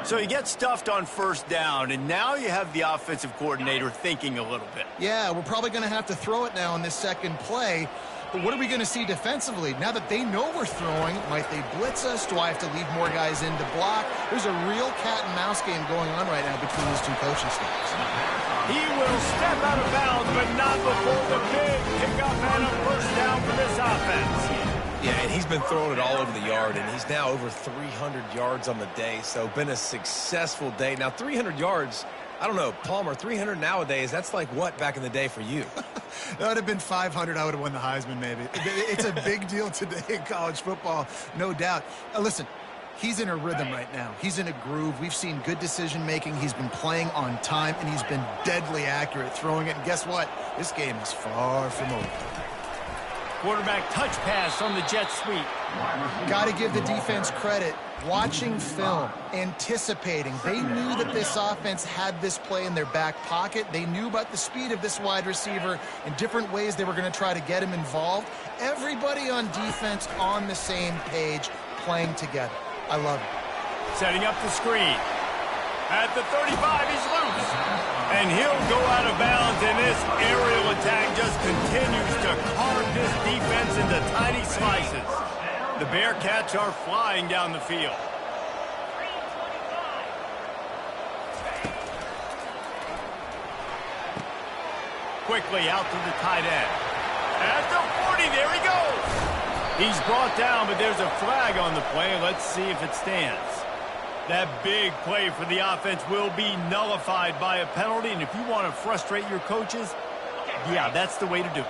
So you get stuffed on first down, and now you have the offensive coordinator thinking a little bit. Yeah, we're probably going to have to throw it now in this second play. But what are we going to see defensively? Now that they know we're throwing, might they blitz us? Do I have to leave more guys in to block? There's a real cat and mouse game going on right now between these two coaching staffs. He will step out of bounds, but not before the big pickup and a first down for this offense. Yeah, and he's been throwing it all over the yard, and he's now over 300 yards on the day, so been a successful day. Now, 300 yards, I don't know, Palmer, 300 nowadays, that's like what back in the day for you? That would have been 500. I would have won the Heisman, maybe. It's a big deal today in college football, no doubt. Listen, he's in a rhythm right now. He's in a groove. We've seen good decision-making. He's been playing on time, and he's been deadly accurate throwing it. And guess what? This game is far from over. Quarterback touch pass on the jet sweep. Got to give the defense credit. Watching film, anticipating. They knew that this offense had this play in their back pocket. They knew about the speed of this wide receiver and different ways they were going to try to get him involved. Everybody on defense on the same page, playing together. I love it. Setting up the screen. At the 35, he's loose. And he'll go out of bounds, and this aerial attack just continues to carve this defense into tiny slices. The Bearcats are flying down the field. Quickly out to the tight end. At the 40, there he goes. He's brought down, but there's a flag on the play. Let's see if it stands. That big play for the offense will be nullified by a penalty, and if you want to frustrate your coaches, yeah, that's the way to do it.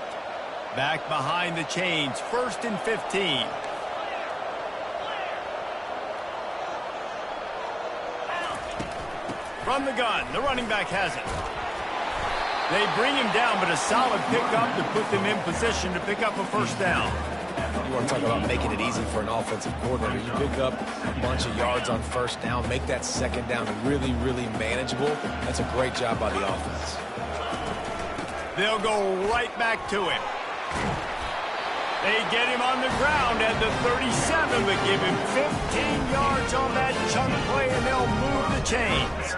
Back behind the chains, 1st and 15. From the gun, the running back has it. They bring him down, but a solid pickup to put them in position to pick up a first down. You want to talk about making it easy for an offensive coordinator. You pick up a bunch of yards on first down, make that second down really, really manageable. That's a great job by the offense. They'll go right back to him. They get him on the ground at the 37, but give him 15 yards on that chunk play, and they'll move the chains.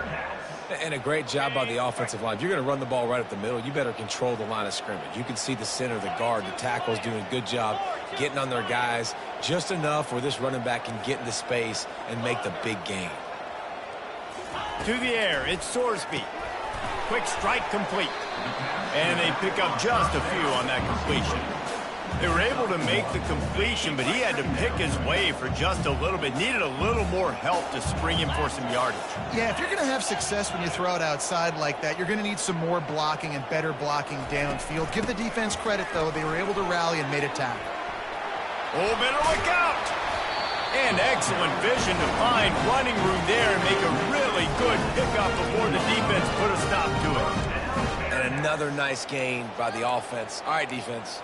And a great job by the offensive line. If you're going to run the ball right at the middle, you better control the line of scrimmage. You can see the center, the guard, the tackle's doing a good job getting on their guys just enough where this running back can get into space and make the big gain. To the air, it's Sorsby. Quick strike complete. And they pick up just a few on that completion. They were able to make the completion, but he had to pick his way for just a little bit. Needed a little more help to spring him for some yardage. Yeah, if you're going to have success when you throw it outside like that, you're going to need some more blocking and better blocking downfield. Give the defense credit, though. They were able to rally and made a tackle. Oh, better look out! And excellent vision to find running room there and make a really good pickup before the defense put a stop to it. And another nice gain by the offense. All right, defense.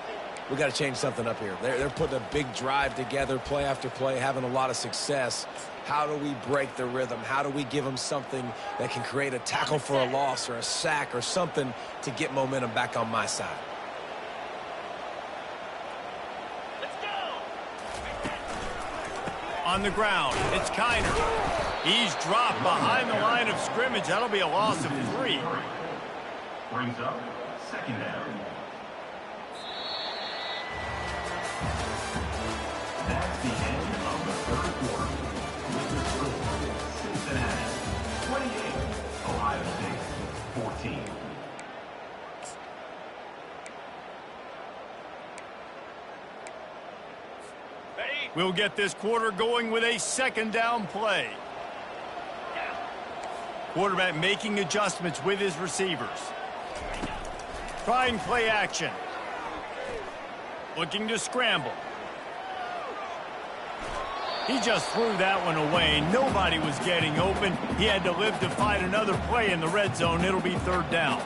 We got to change something up here. They're putting a big drive together, play after play, having a lot of success. How do we break the rhythm? How do we give them something that can create a tackle for a loss or a sack or something to get momentum back on my side? Let's go. On the ground, it's Kiner. He's dropped behind the line of scrimmage. That'll be a loss of 3. Brings up second down. That's the end of the third quarter. With the score, Cincinnati 28, Ohio State 14. We'll get this quarter going with a second down play. Quarterback making adjustments with his receivers. Trying play action. Looking to scramble. He just threw that one away. Nobody was getting open. He had to live to find another play in the red zone. It'll be third down.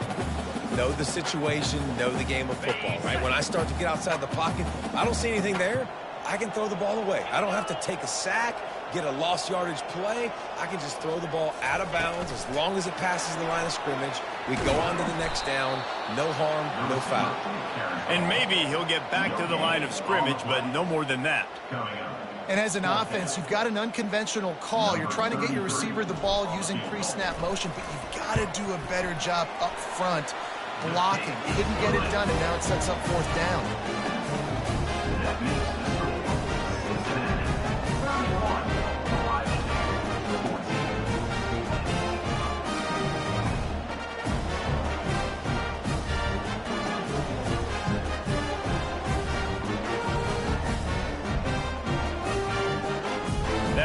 Know the situation, know the game of football, right? When I start to get outside the pocket, I don't see anything there. I can throw the ball away. I don't have to take a sack, get a lost yardage play. I can just throw the ball out of bounds as long as it passes the line of scrimmage. We go on to the next down. No harm, no foul. And maybe he'll get back to the line of scrimmage, but no more than that. And as an offense, you've got an unconventional call. You're trying to get your receiver the ball using pre-snap motion, but you've got to do a better job up front blocking. He didn't get it done, and now it sets up fourth down.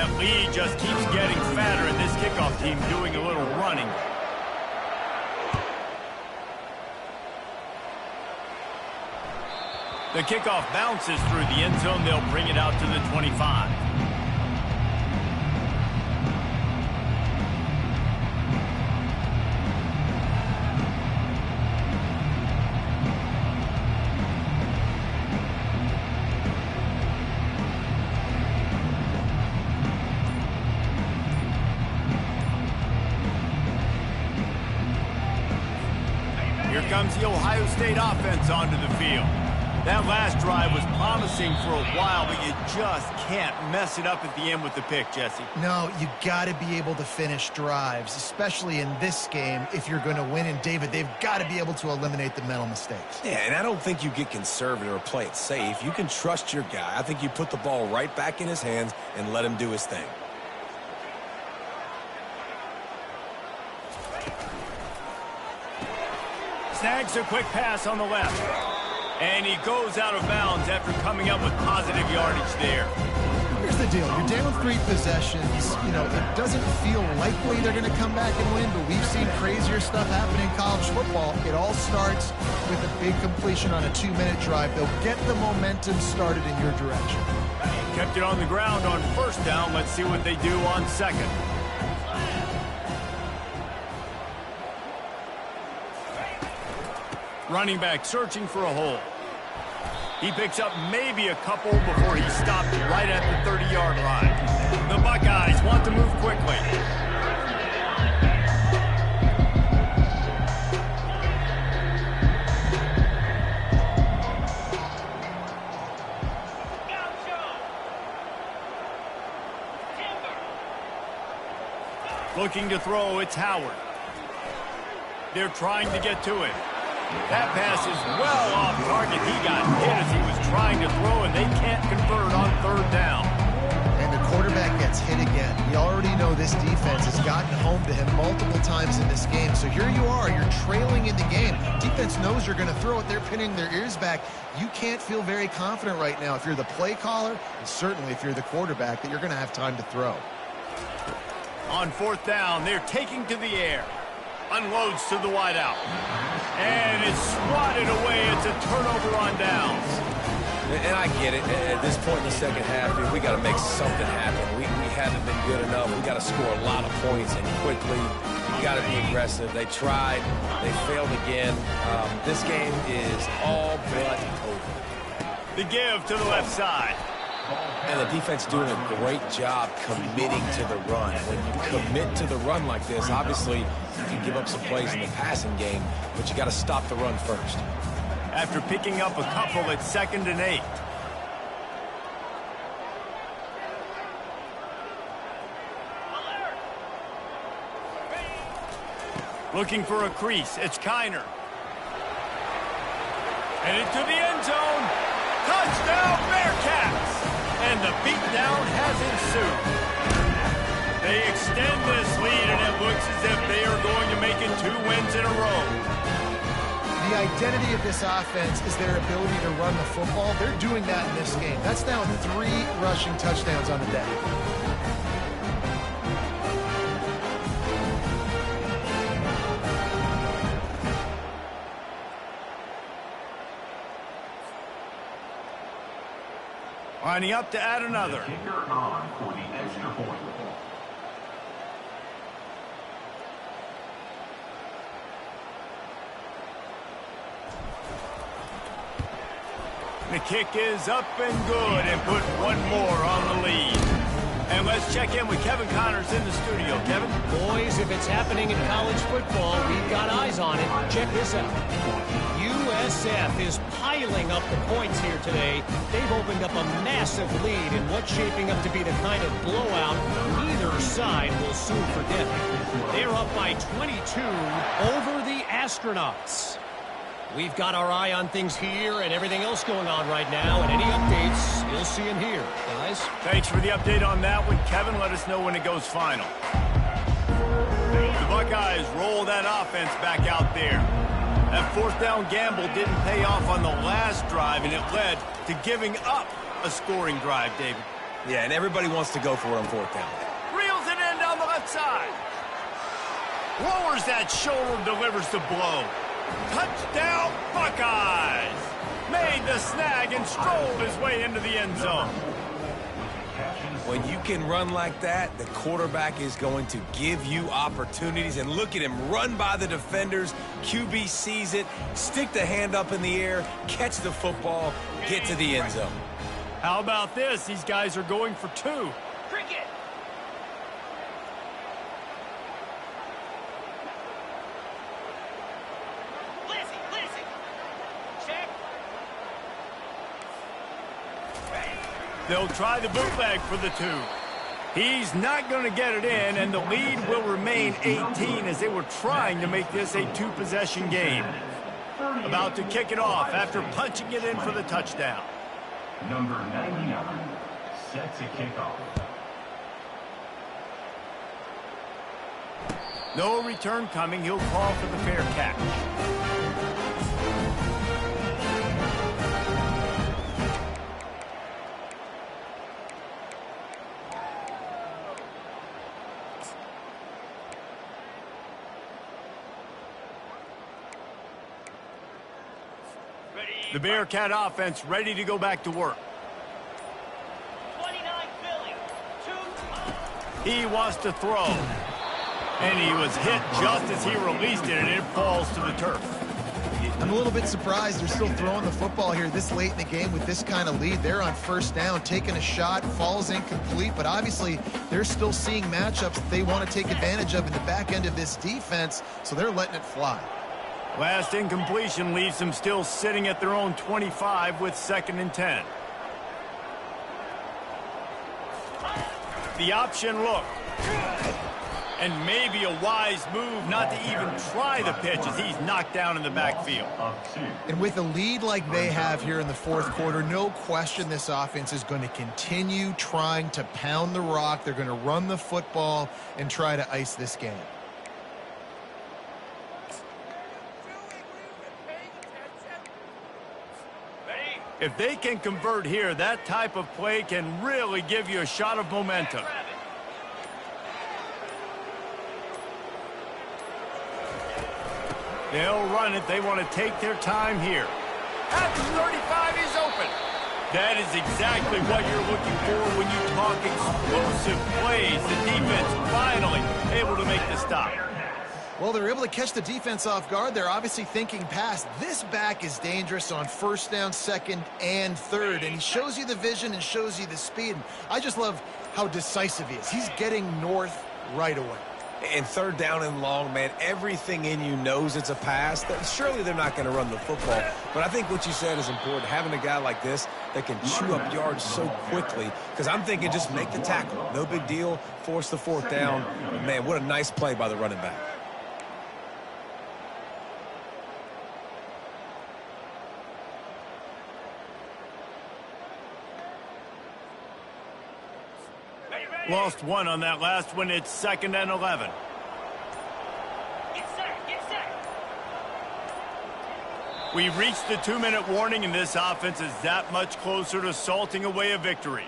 That lead just keeps getting fatter, and this kickoff team doing a little running. The kickoff bounces through the end zone. They'll bring it out to the 25. Here comes the Ohio State offense onto the field. That last drive was promising for a while, but you just can't mess it up at the end with the pick, Jesse. No, you got to be able to finish drives, especially in this game if you're going to win. And, David, they've got to be able to eliminate the mental mistakes. Yeah, and I don't think you get conservative or play it safe. You can trust your guy. I think you put the ball right back in his hands and let him do his thing. Snags a quick pass on the left. And he goes out of bounds after coming up with positive yardage there. Here's the deal. You're down 3 possessions. You know, it doesn't feel likely they're going to come back and win, but we've seen crazier stuff happen in college football. It all starts with a big completion on a 2-minute drive. They'll get the momentum started in your direction. Kept it on the ground on first down. Let's see what they do on second. Running back searching for a hole. He picks up maybe a couple before he stopped right at the 30-yard line. The Buckeyes want to move quickly. Looking to throw, it's Howard. They're trying to get to it. That pass is well off target. He got hit as he was trying to throw, and they can't convert on third down. And the quarterback gets hit again. We already know this defense has gotten home to him multiple times in this game. So here you are. You're trailing in the game. Defense knows you're going to throw it. They're pinning their ears back. You can't feel very confident right now if you're the play caller, and certainly if you're the quarterback, that you're going to have time to throw. On fourth down, they're taking to the air. Unloads to the wideout. And it's swatted away. It's a turnover on downs. And I get it. At this point in the second half, we got to make something happen. We haven't been good enough. We got to score a lot of points and quickly. You got to be aggressive. They tried. They failed again. This game is all but over. The give to the left side. And the defense doing a great job committing to the run. When you commit to the run like this, obviously you can give up some plays in the passing game, but you got to stop the run first. After picking up a couple, it's 2nd and 8. Looking for a crease. It's Kiner. Headed to the end zone. Touchdown, Bearcats! And the beatdown has ensued. They extend this lead, and it looks as if they are going to make it 2 wins in a row. The identity of this offense is their ability to run the football. They're doing that in this game. That's now 3 rushing touchdowns on the day. Lining up to add another. Kicker on for the extra point. The kick is up and good, and put one more on the lead. And let's check in with Kevin Connors in the studio. Kevin? Boys, if it's happening in college football, we've got eyes on it. Check this out. USF is piling up the points here today. They've opened up a massive lead in what's shaping up to be the kind of blowout neither side will soon forget. They're up by 22 over the Astronauts. We've got our eye on things here and everything else going on right now, and any updates you'll see in here, guys. Thanks for the update on that one, Kevin. Let us know when it goes final. The Buckeyes roll that offense back out there. That 4th down gamble didn't pay off on the last drive, and it led to giving up a scoring drive, David. Yeah, and everybody wants to go for it on fourth down. Reels it in down the left side. Lowers that shoulder, delivers the blow. Touchdown, Buckeyes! Made the snag and strolled his way into the end zone. When you can run like that, the quarterback is going to give you opportunities. And look at him run by the defenders. QB sees it, stick the hand up in the air, catch the football, get to the end zone. How about this? These guys are going for two. Cricket. Lizzie. Check. They'll try the bootleg for the two. He's not going to get it in, and the lead will remain 18 as they were trying to make this a two-possession game. About to kick it off after punching it in for the touchdown. Number 99, set to kick off. No return coming. He'll call for the fair catch. The Bearcat offense ready to go back to work. 29 Philly. 2. He wants to throw. And he was hit just as he released it, and it falls to the turf. I'm a little bit surprised they're still throwing the football here this late in the game with this kind of lead. They're on first down, taking a shot, falls incomplete, but obviously they're still seeing matchups that they want to take advantage of in the back end of this defense, so they're letting it fly. Last incompletion leaves them still sitting at their own 25 with 2nd and 10. The option look. And maybe a wise move not to even try the pitch as he's knocked down in the backfield. And with a lead like they have here in the fourth quarter, no question this offense is going to continue trying to pound the rock. They're going to run the football and try to ice this game. If they can convert here, that type of play can really give you a shot of momentum. They'll run it. They want to take their time here. At the 35, he's open. That is exactly what you're looking for when you talk explosive plays. The defense finally able to make the stop. Well, they're able to catch the defense off guard. They're obviously thinking pass. This back is dangerous on first down, 2nd, and 3rd. And he shows you the vision and shows you the speed. And I just love how decisive he is. He's getting north right away. And 3rd down and long, man, everything in you knows it's a pass. Surely they're not going to run the football. But I think what you said is important, having a guy like this that can chew up yards so quickly. Because I'm thinking just make the tackle. No big deal. Force the 4th down. But man, what a nice play by the running back. Lost one on that last one. It's 2nd and 11. Get set. We reached the 2-minute warning, and this offense is that much closer to salting away a victory.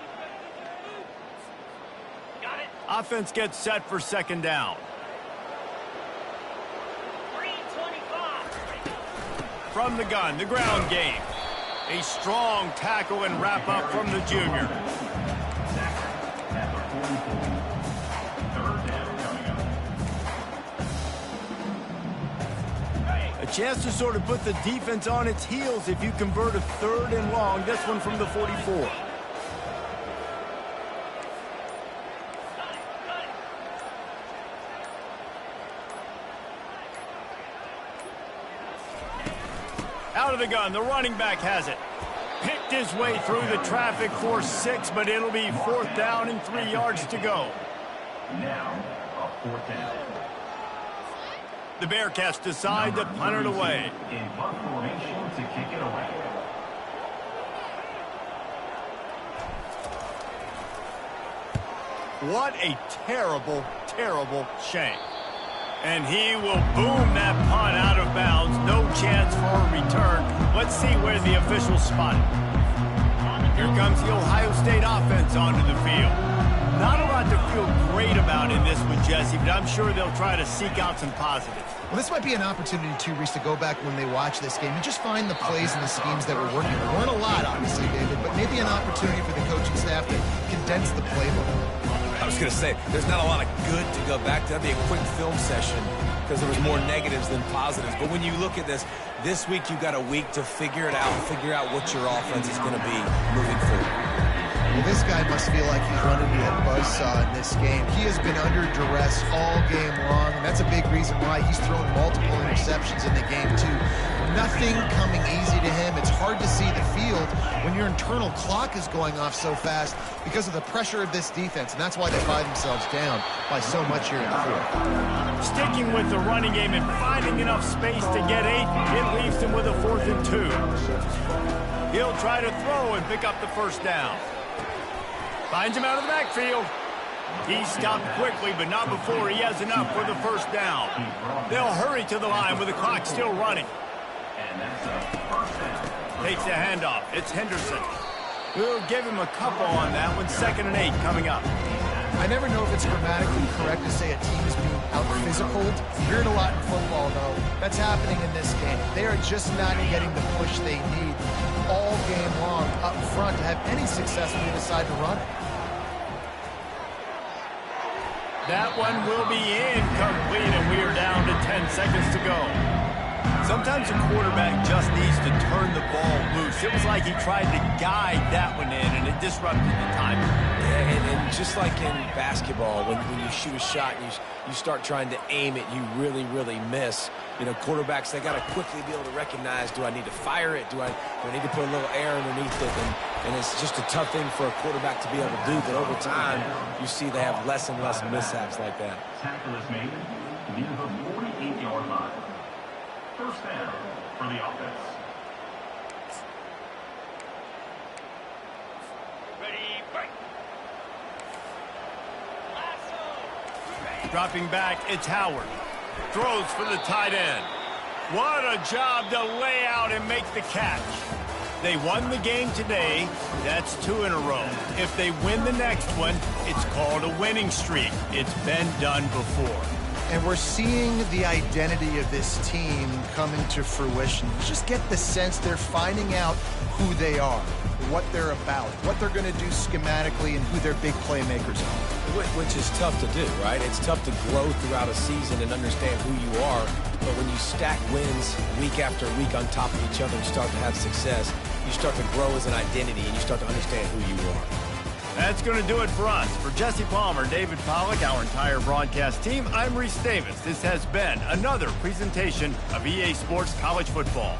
Got it. Offense gets set for 2nd down. 3:25. From the gun, the ground game. A strong tackle and wrap up from the junior. A chance to sort of put the defense on its heels if you convert a 3rd and long. This one from the 44. Out of the gun, the running back has it. Picked his way through the traffic for 6, but it'll be 4th down and 3 yards to go. Now, a 4th down. The Bearcats decide to punt it away. In punt formation to kick it away. What a terrible, terrible shame. And he will boom that punt out of bounds. No chance for a return. Let's see where the officials spot it. Here comes the Ohio State offense onto the field. Not a lot to feel great about in this one, Jesse, but I'm sure they'll try to seek out some positives. Well, this might be an opportunity, too, Reese, to go back when they watch this game and just find the plays and the schemes that were working. There weren't a lot, obviously, David, but maybe an opportunity for the coaching staff to condense the playbook. I was going to say, there's not a lot of good to go back to. That'd be a quick film session because there was more negatives than positives. But when you look at this week you've got a week to figure it out and figure out what your offense is going to be moving forward. Well, this guy must feel like he's run into a buzzsaw in this game. He has been under duress all game long, and that's a big reason why he's thrown multiple interceptions in the game, too. Nothing coming easy to him. It's hard to see the field when your internal clock is going off so fast because of the pressure of this defense, and that's why they buy themselves down by so much here in the fourth. Sticking with the running game and finding enough space to get 8, it leaves him with a 4th and 2. He'll try to throw and pick up the first down. Finds him out of the backfield. He stopped quickly, but not before he has enough for the first down. They'll hurry to the line with the clock still running. Takes a handoff. It's Henderson. We'll give him a couple on that one. 2nd and 8 coming up. I never know if it's grammatically correct to say a team is being out-physicaled. You hear it a lot in football, though. That's happening in this game. They are just not getting the push they need all game long up front to have any success when they decide to run it. That one will be incomplete, and we are down to 10 seconds to go. Sometimes a quarterback just needs to turn the ball loose. It was like he tried to guide that one in, and it disrupted the timing. Yeah, and just like in basketball, when you shoot a shot and you start trying to aim it, you really, really miss. You know, quarterbacks, they got to quickly be able to recognize, do I need to fire it? Do I need to put a little air underneath it? And it's just a tough thing for a quarterback to be able to do. But over time, you see they have less and less mishaps like that. Tackle is made near the 48-yard line. First down for the offense. Ready, break. Lasso. Dropping back, it's Howard. Throws for the tight end. What a job to lay out and make the catch. They won the game today. That's 2 in a row. If they win the next one, it's called a winning streak. It's been done before. And we're seeing the identity of this team coming to fruition. You just get the sense they're finding out who they are, what they're about, what they're going to do schematically, and who their big playmakers are. Which is tough to do, right? It's tough to grow throughout a season and understand who you are. But when you stack wins week after week on top of each other and start to have success, you start to grow as an identity and you start to understand who you are. That's going to do it for us. For Jesse Palmer, David Pollack, our entire broadcast team, I'm Reese Davis. This has been another presentation of EA Sports College Football.